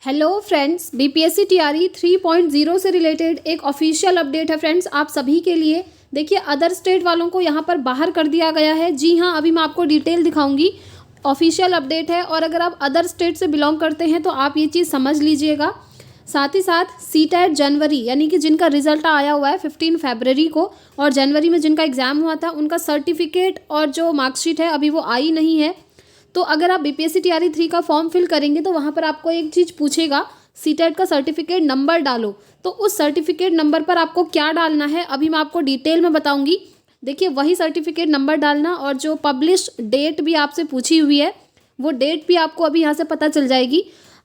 Hello friends, BPSC TRE 3.0 से related एक official update है फ्रेंड्स आप सभी के लिए। देखिए, अदर स्टेट वालों को यहाँ पर बाहर कर दिया गया है। जी हाँ, अभी मैं आपको डिटेल दिखाऊंगी। ऑफिशियल अपडेट है और अगर आप अदर स्टेट से बिलोंग करते हैं तो आप ये चीज़ समझ लीजिएगा। साथ ही साथ सीटेट जनवरी यानी कि जिनका रिजल्ट आया हुआ है 15 फरवरी को और जनवरी में जिनका एग्ज़ाम हुआ था उनका सर्टिफिकेट और जो मार्कशीट है अभी वो आई नहीं है। तो अगर आप बीपीएससी टीआरई 3 का फॉर्म फिल करेंगे तो वहाँ पर आपको एक चीज़ पूछेगा, सीटेट का सर्टिफिकेट नंबर डालो। तो उस सर्टिफिकेट नंबर पर आपको क्या डालना है अभी मैं आपको डिटेल में बताऊंगी। देखिए, वही सर्टिफिकेट नंबर डालना और जो पब्लिश डेट भी आपसे पूछी हुई है वो डेट भी आपको अभी यहाँ से पता चल जाएगी,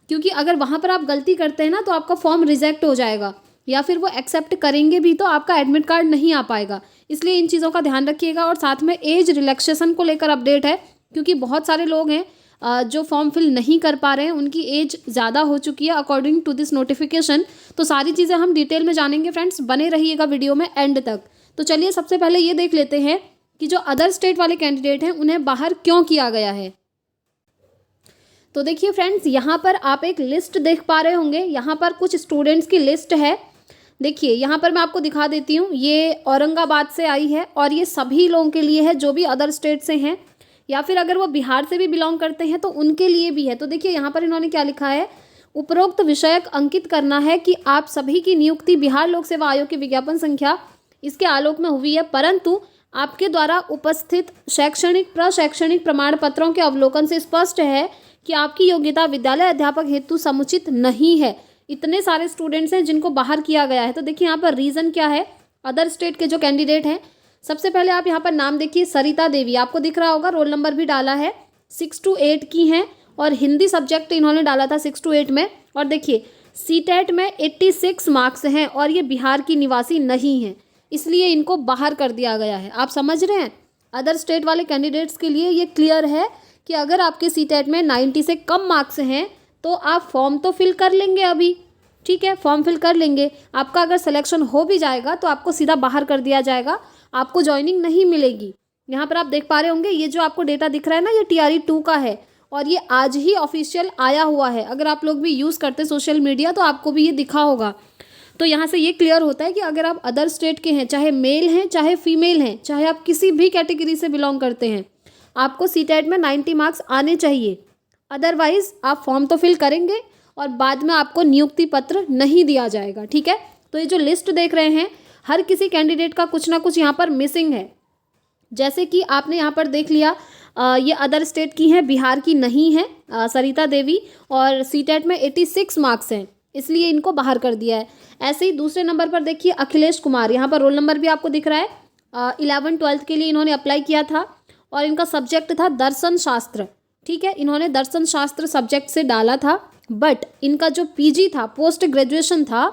क्योंकि अगर वहाँ पर आप गलती करते हैं ना तो आपका फॉर्म रिजेक्ट हो जाएगा या फिर वो एक्सेप्ट करेंगे भी तो आपका एडमिट कार्ड नहीं आ पाएगा। इसलिए इन चीज़ों का ध्यान रखिएगा। और साथ में एज रिलैक्सेशन को लेकर अपडेट है, क्योंकि बहुत सारे लोग हैं जो फॉर्म फिल नहीं कर पा रहे हैं, उनकी एज ज़्यादा हो चुकी है अकॉर्डिंग टू दिस नोटिफिकेशन। तो सारी चीज़ें हम डिटेल में जानेंगे फ्रेंड्स, बने रहिएगा वीडियो में एंड तक। तो चलिए सबसे पहले ये देख लेते हैं कि जो अदर स्टेट वाले कैंडिडेट हैं उन्हें बाहर क्यों किया गया है। तो देखिए फ्रेंड्स, यहाँ पर आप एक लिस्ट देख पा रहे होंगे। यहाँ पर कुछ स्टूडेंट्स की लिस्ट है। देखिए, यहाँ पर मैं आपको दिखा देती हूँ। ये औरंगाबाद से आई है और ये सभी लोगों के लिए है जो भी अदर स्टेट से हैं, या फिर अगर वो बिहार से भी बिलोंग करते हैं तो उनके लिए भी है। तो देखिए यहाँ पर इन्होंने क्या लिखा है, उपरोक्त विषयक अंकित करना है कि आप सभी की नियुक्ति बिहार लोक सेवा आयोग की विज्ञापन संख्या इसके आलोक में हुई है, परंतु आपके द्वारा उपस्थित शैक्षणिक प्रशैक्षणिक प्रमाण पत्रों के अवलोकन से स्पष्ट है कि आपकी योग्यता विद्यालय अध्यापक हेतु समुचित नहीं है। इतने सारे स्टूडेंट्स हैं जिनको बाहर किया गया है। तो देखिए यहाँ पर रीज़न क्या है। अदर स्टेट के जो कैंडिडेट हैं, सबसे पहले आप यहाँ पर नाम देखिए, सरिता देवी आपको दिख रहा होगा, रोल नंबर भी डाला है, 6 to 8 की हैं और हिंदी सब्जेक्ट इन्होंने डाला था 6 to 8 में। और देखिए सीटेट में 86 मार्क्स हैं और ये बिहार की निवासी नहीं है, इसलिए इनको बाहर कर दिया गया है। आप समझ रहे हैं। अदर स्टेट वाले कैंडिडेट्स के लिए ये क्लियर है कि अगर आपके सीटेट में 90 से कम मार्क्स हैं तो आप फॉर्म तो फिल कर लेंगे अभी, ठीक है, फॉर्म फिल कर लेंगे। आपका अगर सिलेक्शन हो भी जाएगा तो आपको सीधा बाहर कर दिया जाएगा, आपको ज्वाइनिंग नहीं मिलेगी। यहाँ पर आप देख पा रहे होंगे, ये जो आपको डेटा दिख रहा है ना, ये टीआरई 2 का है और ये आज ही ऑफिशियल आया हुआ है। अगर आप लोग भी यूज़ करते सोशल मीडिया तो आपको भी ये दिखा होगा। तो यहाँ से ये क्लियर होता है कि अगर आप अदर स्टेट के हैं, चाहे मेल हैं चाहे फीमेल हैं, चाहे आप किसी भी कैटेगरी से बिलोंग करते हैं, आपको सीटेट में 90 मार्क्स आने चाहिए। अदरवाइज आप फॉर्म तो फिल करेंगे और बाद में आपको नियुक्ति पत्र नहीं दिया जाएगा, ठीक है। तो ये जो लिस्ट देख रहे हैं, हर किसी कैंडिडेट का कुछ ना कुछ यहाँ पर मिसिंग है। जैसे कि आपने यहाँ पर देख लिया, ये अदर स्टेट की हैं, बिहार की नहीं है सरिता देवी, और सीटेट में 86 मार्क्स हैं, इसलिए इनको बाहर कर दिया है। ऐसे ही दूसरे नंबर पर देखिए अखिलेश कुमार, यहाँ पर रोल नंबर भी आपको दिख रहा है, 11th-12th के लिए इन्होंने अप्लाई किया था और इनका सब्जेक्ट था दर्शन शास्त्र, ठीक है। इन्होंने दर्शन शास्त्र सब्जेक्ट से डाला था, बट इनका जो पीजी था, पोस्ट ग्रेजुएशन था,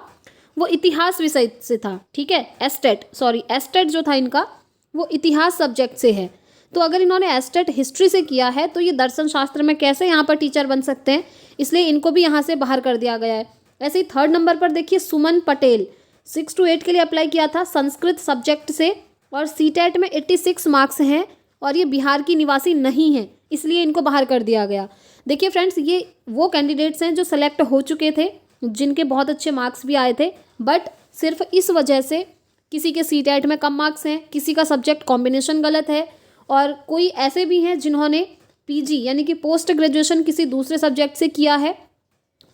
वो इतिहास विषय से था, ठीक है। एस्टेट जो था इनका वो इतिहास सब्जेक्ट से है। तो अगर इन्होंने एस्टेट हिस्ट्री से किया है तो ये दर्शन शास्त्र में कैसे यहाँ पर टीचर बन सकते हैं, इसलिए इनको भी यहाँ से बाहर कर दिया गया है। ऐसे ही 3rd नंबर पर देखिए सुमन पटेल, 6 to 8 के लिए अप्लाई किया था संस्कृत सब्जेक्ट से और सीटेट में 86 मार्क्स हैं और ये बिहार की निवासी नहीं है, इसलिए इनको बाहर कर दिया गया। देखिए फ्रेंड्स, ये वो कैंडिडेट्स हैं जो सेलेक्ट हो चुके थे, जिनके बहुत अच्छे मार्क्स भी आए थे, बट सिर्फ इस वजह से किसी के सीटेट में कम मार्क्स हैं, किसी का सब्जेक्ट कॉम्बिनेशन गलत है, और कोई ऐसे भी हैं जिन्होंने पीजी यानी कि पोस्ट ग्रेजुएशन किसी दूसरे सब्जेक्ट से किया है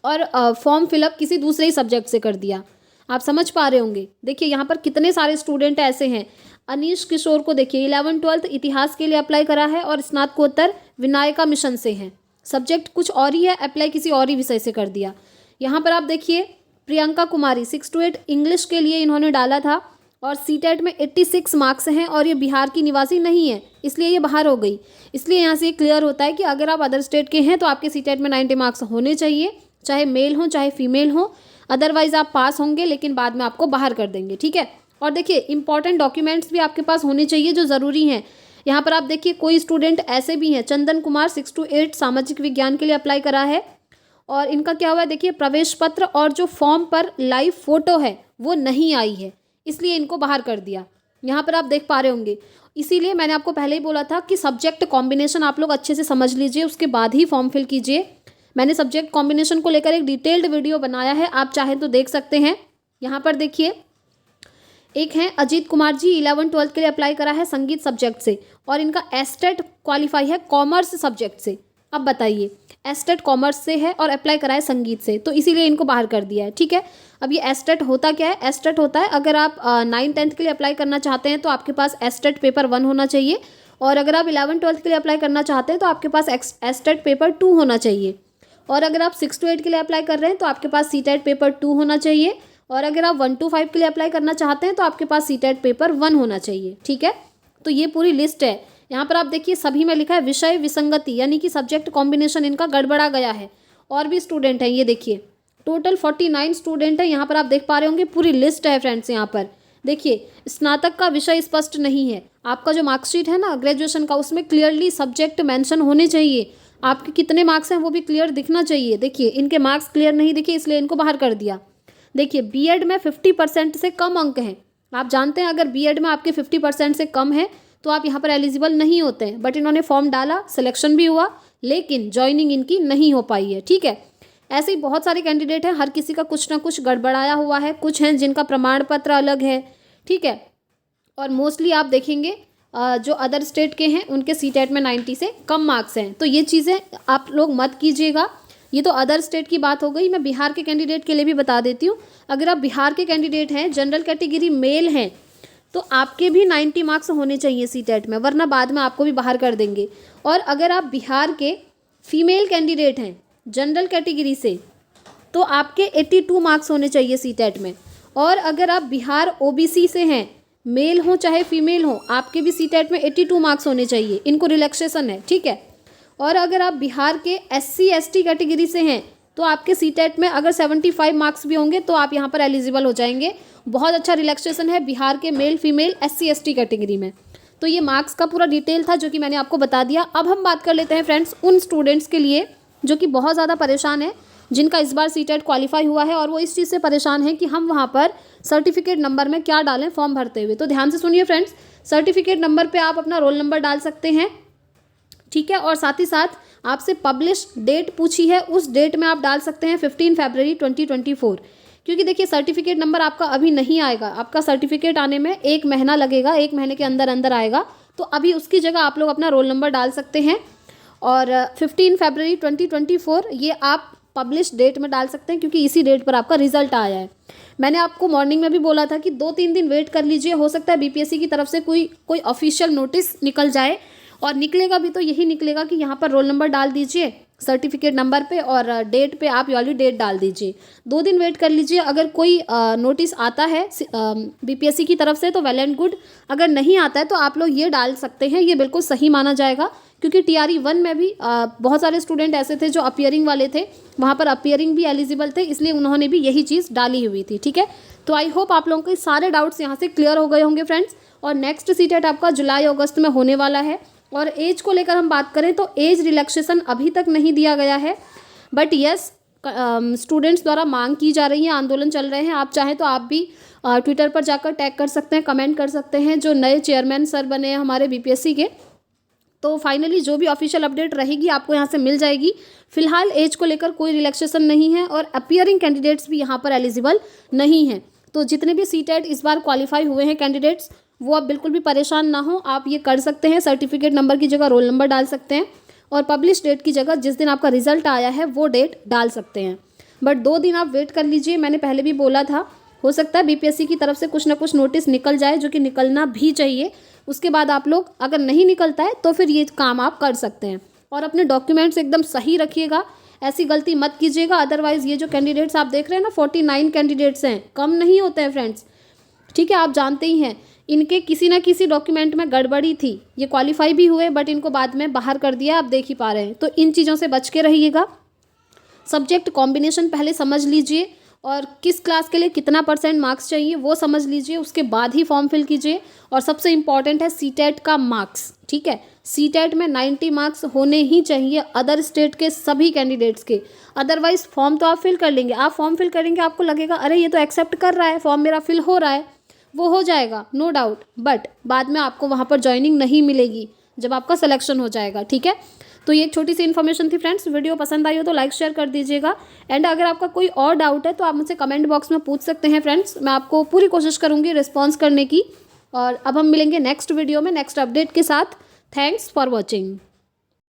और फॉर्म फिलअप किसी दूसरे ही सब्जेक्ट से कर दिया। आप समझ पा रहे होंगे। देखिए यहाँ पर कितने सारे स्टूडेंट ऐसे हैं। अनीश किशोर को देखिए 11th-12th इतिहास के लिए अप्लाई करा है और स्नातकोत्तर विनायका मिशन से हैं, सब्जेक्ट कुछ और ही है, अप्लाई किसी और ही विषय से कर दिया। यहाँ पर आप देखिए प्रियंका कुमारी, 6 to 8 इंग्लिश के लिए इन्होंने डाला था और सीटेट में 86 मार्क्स हैं और ये बिहार की निवासी नहीं है, इसलिए ये बाहर हो गई। इसलिए यहाँ से ये क्लियर होता है कि अगर आप अदर स्टेट के हैं तो आपके सीटेट में 90 मार्क्स होने चाहिए, चाहे मेल हो चाहे फीमेल हो, अदरवाइज आप पास होंगे लेकिन बाद में आपको बाहर कर देंगे, ठीक है। और देखिए इंपॉर्टेंट डॉक्यूमेंट्स भी आपके पास होने चाहिए जो ज़रूरी हैं। यहाँ पर आप देखिए कोई स्टूडेंट ऐसे भी हैं, चंदन कुमार 6 to 8 सामाजिक विज्ञान के लिए अप्लाई करा है और इनका क्या हुआ है, देखिए प्रवेश पत्र और जो फॉर्म पर लाइव फोटो है वो नहीं आई है, इसलिए इनको बाहर कर दिया। यहाँ पर आप देख पा रहे होंगे। इसीलिए मैंने आपको पहले ही बोला था कि सब्जेक्ट कॉम्बिनेशन आप लोग अच्छे से समझ लीजिए, उसके बाद ही फॉर्म फिल कीजिए। मैंने सब्जेक्ट कॉम्बिनेशन को लेकर एक डिटेल्ड वीडियो बनाया है, आप चाहें तो देख सकते हैं। यहाँ पर देखिए, एक है अजीत कुमार जी, 11th-12th के लिए अप्लाई करा है संगीत सब्जेक्ट से, और इनका एस्टेट क्वालिफाई है कॉमर्स सब्जेक्ट से। अब बताइए, एस्टेट कॉमर्स से है और अप्लाई करा है संगीत से, तो इसीलिए इनको बाहर कर दिया है। ठीक है, अब ये एस्टेट होता क्या है? एस्टेट होता है, अगर आप 9th-10th के लिए अप्लाई करना चाहते हैं तो आपके पास एस्टेट पेपर 1 होना चाहिए, और अगर आप 11th-12th के लिए अप्लाई करना चाहते हैं तो आपके पास एस्टेट पेपर 2 होना चाहिए, और अगर आप 6-8 के लिए अप्लाई कर रहे हैं तो आपके पास सीटेट पेपर 2 होना चाहिए, और अगर आप 1-5 के लिए अप्लाई करना चाहते हैं तो आपके पास सीटेट पेपर 1 होना चाहिए। ठीक है, तो ये पूरी लिस्ट है। यहाँ पर आप देखिए सभी में लिखा है विषय विसंगति, यानी कि सब्जेक्ट कॉम्बिनेशन इनका गड़बड़ा गया है। और भी स्टूडेंट हैं, ये देखिए टोटल 49 स्टूडेंट हैं। यहाँ पर आप देख पा रहे होंगे पूरी लिस्ट है फ्रेंड्स। यहाँ पर देखिए, स्नातक का विषय स्पष्ट नहीं है। आपका जो मार्कशीट है ना ग्रेजुएशन का, उसमें क्लियरली सब्जेक्ट मेंशन होने चाहिए। आपके कितने मार्क्स हैं वो भी क्लियर दिखना चाहिए। देखिए, इनके मार्क्स क्लियर नहीं दिखे, इसलिए इनको बाहर कर दिया। देखिए, बीएड में 50% से कम अंक हैं। आप जानते हैं अगर बीएड में आपके 50% से कम है तो आप यहाँ पर एलिजिबल नहीं होते हैं, बट इन्होंने फॉर्म डाला, सिलेक्शन भी हुआ, लेकिन ज्वाइनिंग इनकी नहीं हो पाई है। ठीक है, ऐसे ही बहुत सारे कैंडिडेट हैं, हर किसी का कुछ ना कुछ गड़बड़ाया हुआ है। कुछ हैं जिनका प्रमाण पत्र अलग है। ठीक है, और मोस्टली आप देखेंगे जो अदर स्टेट के हैं उनके सीटेट में 90 से कम मार्क्स हैं। तो ये चीज़ें आप लोग मत कीजिएगा। ये तो अदर स्टेट की बात हो गई। मैं बिहार के कैंडिडेट के लिए भी बता देती हूँ। अगर आप बिहार के कैंडिडेट हैं, जनरल कैटेगरी मेल हैं, तो आपके भी 90 मार्क्स होने चाहिए सीटेट में, वरना बाद में आपको भी बाहर कर देंगे। और अगर आप बिहार के फीमेल कैंडिडेट हैं जनरल कैटेगरी से, तो आपके 82 मार्क्स होने चाहिए सीटेट में। और अगर आप बिहार ओबीसी से हैं, मेल हो चाहे फीमेल हो, आपके भी सीटेट में 82 मार्क्स होने चाहिए। इनको रिलैक्सेशन है। ठीक है, और अगर आप बिहार के SC ST कैटेगरी से हैं तो आपके सीटेट में अगर 75 मार्क्स भी होंगे तो आप यहाँ पर एलिजिबल हो जाएंगे। बहुत अच्छा रिलैक्सेशन है बिहार के male female SC ST category में। तो ये मार्क्स का पूरा डिटेल था जो कि मैंने आपको बता दिया। अब हम बात कर लेते हैं फ्रेंड्स उन स्टूडेंट्स के लिए जो कि बहुत ज़्यादा परेशान है, जिनका इस बार सीटेट क्वालिफाई हुआ है और वो इस चीज़ से परेशान है कि हम वहाँ पर सर्टिफिकेट नंबर में क्या डालें फॉर्म भरते हुए। तो ध्यान से सुनिए फ्रेंड्स, सर्टिफिकेट नंबर पे आप अपना रोल नंबर डाल सकते हैं। ठीक है, और साथ ही साथ आपसे पब्लिश डेट पूछी है, उस डेट में आप डाल सकते हैं 15 फरवरी 2024, क्योंकि देखिए सर्टिफिकेट नंबर आपका अभी नहीं आएगा। आपका सर्टिफिकेट आने में 1 महीना लगेगा, 1 महीने के अंदर अंदर आएगा। तो अभी उसकी जगह आप लोग अपना रोल नंबर डाल सकते हैं, और 15 फरवरी 2024 ये आप पब्लिश डेट में डाल सकते हैं, क्योंकि इसी डेट पर आपका रिजल्ट आया है। मैंने आपको मॉर्निंग में भी बोला था कि 2-3 दिन वेट कर लीजिए, हो सकता है बीपीएससी की तरफ से कोई ऑफिशियल नोटिस निकल जाए, और निकलेगा भी तो यही निकलेगा कि यहाँ पर रोल नंबर डाल दीजिए सर्टिफिकेट नंबर पे, और डेट पे आप वाली डेट डाल दीजिए। 2 दिन वेट कर लीजिए। अगर कोई नोटिस आता है बीपीएससी की तरफ से तो वेल एंड गुड, अगर नहीं आता है तो आप लोग ये डाल सकते हैं, ये बिल्कुल सही माना जाएगा। क्योंकि TRE 1 में भी बहुत सारे स्टूडेंट ऐसे थे जो अपीयरिंग वाले थे, वहाँ पर अपीयरिंग भी एलिजिबल थे, इसलिए उन्होंने भी यही चीज़ डाली हुई थी। ठीक है, तो आई होप आप लोगों के सारे डाउट्स यहाँ से क्लियर हो गए होंगे फ्रेंड्स। और नेक्स्ट सीटेट आपका जुलाई अगस्त में होने वाला है। और एज को लेकर हम बात करें तो एज रिलैक्सेशन अभी तक नहीं दिया गया है, बट यस स्टूडेंट्स द्वारा मांग की जा रही है, आंदोलन चल रहे हैं। आप चाहें तो आप भी ट्विटर पर जाकर टैग कर सकते हैं, कमेंट कर सकते हैं। जो नए चेयरमैन सर बने हैं हमारे बीपीएससी के, तो फाइनली जो भी ऑफिशियल अपडेट रहेगी आपको यहाँ से मिल जाएगी। फिलहाल एज को लेकर कोई रिलैक्सेशन नहीं है, और अपीयरिंग कैंडिडेट्स भी यहाँ पर एलिजिबल नहीं हैं। तो जितने भी सीटेट इस बार क्वालिफाई हुए हैं कैंडिडेट्स, वो आप बिल्कुल भी परेशान ना हो, आप ये कर सकते हैं। सर्टिफिकेट नंबर की जगह रोल नंबर डाल सकते हैं, और पब्लिश डेट की जगह जिस दिन आपका रिजल्ट आया है वो डेट डाल सकते हैं। बट 2 दिन आप वेट कर लीजिए, मैंने पहले भी बोला था, हो सकता है बीपीएससी की तरफ से कुछ ना कुछ नोटिस निकल जाए, जो कि निकलना भी चाहिए। उसके बाद आप लोग, अगर नहीं निकलता है तो फिर ये काम आप कर सकते हैं। और अपने डॉक्यूमेंट्स एकदम सही रखिएगा, ऐसी गलती मत कीजिएगा। अदरवाइज़ ये जो कैंडिडेट्स आप देख रहे हैं ना, 49 कैंडिडेट्स हैं, कम नहीं होते हैं फ्रेंड्स। ठीक है, आप जानते ही हैं इनके किसी ना किसी डॉक्यूमेंट में गड़बड़ी थी। ये क्वालिफाई भी हुए बट इनको बाद में बाहर कर दिया, आप देख ही पा रहे हैं। तो इन चीज़ों से बच के रहिएगा। सब्जेक्ट कॉम्बिनेशन पहले समझ लीजिए, और किस क्लास के लिए कितना % मार्क्स चाहिए वो समझ लीजिए, उसके बाद ही फॉर्म फिल कीजिए। और सबसे इम्पॉर्टेंट है सीटेट का मार्क्स। ठीक है, सीटेट में 90 मार्क्स होने ही चाहिए अदर स्टेट के सभी कैंडिडेट्स के। अदरवाइज फॉर्म तो आप फिल कर लेंगे, आप फॉर्म फिल करेंगे, आपको लगेगा अरे ये तो एक्सेप्ट कर रहा है, फॉर्म मेरा फिल हो रहा है, वो हो जाएगा नो डाउट, बट बाद में आपको वहाँ पर ज्वाइनिंग नहीं मिलेगी जब आपका सिलेक्शन हो जाएगा। ठीक है, तो ये एक छोटी सी इन्फॉर्मेशन थी फ्रेंड्स। वीडियो पसंद आई हो तो लाइक शेयर कर दीजिएगा। एंड अगर आपका कोई और डाउट है तो आप मुझसे कमेंट बॉक्स में पूछ सकते हैं फ्रेंड्स, मैं आपको पूरी कोशिश करूँगी रिस्पॉन्स करने की। और अब हम मिलेंगे नेक्स्ट वीडियो में नेक्स्ट अपडेट के साथ। Thanks for watching.